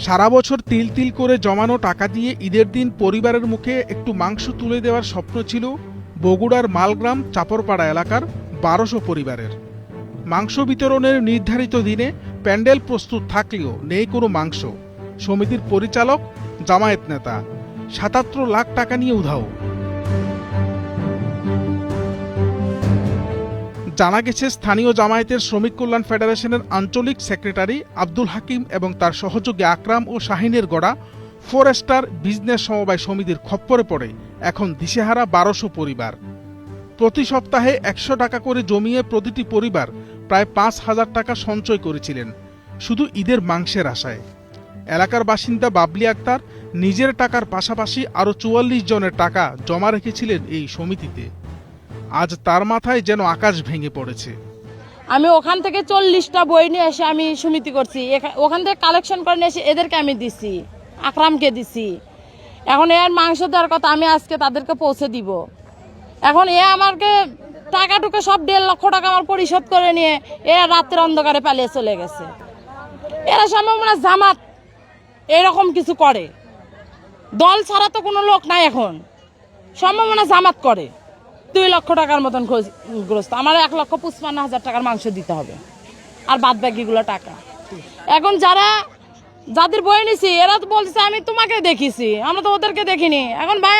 সারা বছর তিল তিল করে জমানো টাকা দিয়ে ঈদের দিন পরিবারের মুখে একটু মাংস তুলে দেওয়ার স্বপ্ন ছিল বগুড়ার মালগ্রাম চাপরপাড়া এলাকার ১২০০ পরিবারের। মাংস বিতরণের নির্ধারিত দিনে প্যান্ডেল প্রস্তুত থাকলেও নেই কোনো মাংস। সমিতির পরিচালক জামায়াত নেতা ৭৭ লাখ টাকা নিয়ে উধাও। জানা গেছে, স্থানীয় জামায়াতের শ্রমিক কল্যাণ ফেডারেশনের আঞ্চলিক সেক্রেটারি আব্দুল হাকিম এবং তার সহযোগী আকরাম ও শাহিনের গড়া 4 স্টার বিজনেস সমবায় সমিতির খপ্পরে পড়ে এখন দিশেহারা ১২০০ পরিবার। প্রতি সপ্তাহে ১০০ টাকা করে জমিয়ে প্রতিটি পরিবার প্রায় ৫,০০০ টাকা সঞ্চয় করেছিলেন শুধু ঈদের মাংসের আশায়। এলাকার বাসিন্দা বাবলি আক্তার নিজের টাকার পাশাপাশি আরও ৪৪ জনের টাকা জমা রেখেছিলেন এই সমিতিতে। আজ তার মাথায় যেন আকাশ ভেঙে পড়েছে। আমি ওখান থেকে ৪০টা বই নিয়ে এসে আমি সমিতি করছি, ওখান থেকে কালেকশন করে নিয়ে এসে এদেরকে আমি দিছি, আকরামকে দিছি। এখন এর মাংস দেওয়ার কথা, আমি আজকে তাদেরকে পৌঁছে দিব। এখন আমাকে টাকাটুকু সব ১.৫ লক্ষ টাকা আমার পরিশোধ করে নিয়ে এরা রাতের অন্ধকারে পালিয়ে চলে গেছে। এরা সম্ভাবনা জামাত এরকম কিছু করে, দল ছাড়া তো কোনো লোক নাই। এখন সম্ভাবনা জামাত করে ২ লক্ষ টাকার মতন গ্রস্ত। আমার ১,৫৫,০০০ টাকার মাংস দিতে হবে, আর বাদ বাকিগুলো টাকা। এখন যাদের বই নিছি এরা তো বলছে আমি তোমাকে দেখিছি, আমরা তো ওদেরকে দেখিনি। এখন ভাই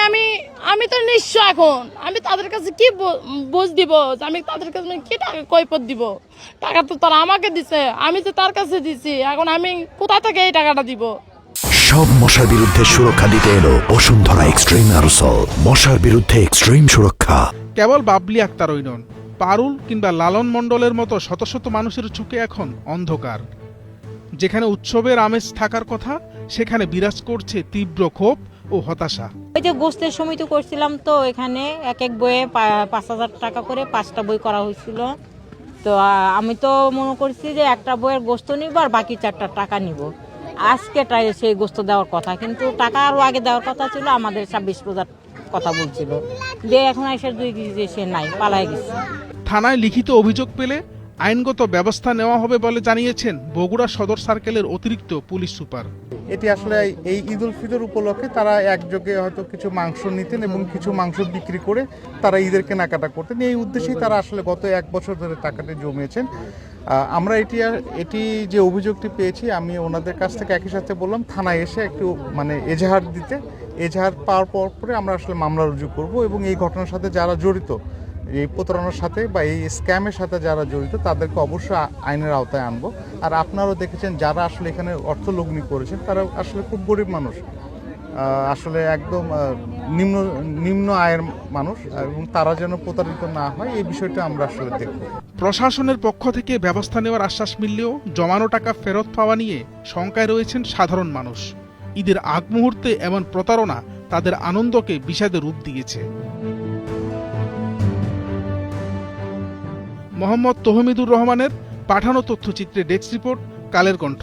আমি তো নিঃস্ব, এখন আমি তাদের কাছে কি বুঝ দিব? আমি তাদের কাছে কি টাকা কৈফিয়ত দিব? টাকা তো তারা আমাকে দিছে, আমি তো তার কাছে দিছি। এখন আমি কোথা থেকে এই টাকাটা দিব? সব মশার বিরুদ্ধে সুরক্ষা দিতে এলো বসুন্ধরা এক্সট্রিম অ্যারোসল, মশার বিরুদ্ধে এক্সট্রিম সুরক্ষা। কেবল বাবলি আক্তারই নন, পারুল কিংবা লালন মণ্ডলের মতো শত শত মানুষের চোখে এখন অন্ধকার। যেখানে উৎসবের আমেজ থাকার কথা, সেখানে বিরাজ করছে তীব্র ক্ষোভ ও হতাশা। ওই যে গোস্তের সমিতি করছিলাম, তো এখানে এক এক বইয়ে ৫,০০০ টাকা করে 5টা বই করা হয়েছিল। তো আমি তো মনে করছি যে একটা বইয়ের গোস্ত নিব আর বাকি 4টা টাকা নিব। আজকে সেই গোস্ত দেওয়ার কথা, কিন্তু টাকা আরও আগে দেওয়ার কথা ছিল। আমাদের ২৬ রোজার কথা বলছিল, দিয়ে এখন এসে 2 কেজি সে নাই, পালাই গেছে। থানায় লিখিত অভিযোগ পেলে আইনগত ব্যবস্থা নেওয়া হবে বলে জানিয়েছেন বগুড়া সদর সার্কেলের অতিরিক্ত পুলিশ সুপার। এটি আসলে এই ঈদ উল ফিতর উপলক্ষে তারা একযোগে হয়তো কিছু মাংস নিতেন এবং কিছু মাংস বিক্রি করে তারা ঈদের কেনাকাটা করতেন। এই উদ্দেশ্যেই তারা আসলে গত 1 বছর ধরে টাকাটি জমিয়েছেন। আমরা এটি যে অভিযোগটি পেয়েছি, আমি ওনাদের কাছ থেকে একই সাথে বললাম থানায় এসে একটু এজাহার দিতে। এজাহার পাওয়ার পরে আমরা আসলে মামলা রুজু করব এবং এই ঘটনার সাথে যারা জড়িত, এই প্রতারণার সাথে বা এই স্ক্যামের সাথে যারা জড়িত, তাদেরকে অবশ্যই আইনের আওতায় আনবো। আর আপনারাও দেখেছেন যারা আসলে এখানে অর্থলগ্নি করেছেন তারা আসলে খুব গরিব মানুষ, আসলে একদম নিম্ন আয়ের মানুষ, এবং তারা যেন প্রতারিত না হয় এই বিষয়টা আমরা আসলে দেখব। প্রশাসনের পক্ষ থেকে ব্যবস্থা নেওয়ার আশ্বাস মিললেও জমানো টাকা ফেরত পাওয়া নিয়ে শঙ্কায় রয়েছেন সাধারণ মানুষ। ঈদের আগ মুহূর্তে এমন প্রতারণা তাদের আনন্দকে বিষাদে রূপ দিয়েছে। মোহাম্মদ তহমিদুর রহমানের পাঠানো তথ্যচিত্রে ডেস্ক রিপোর্ট, কালের কণ্ঠ।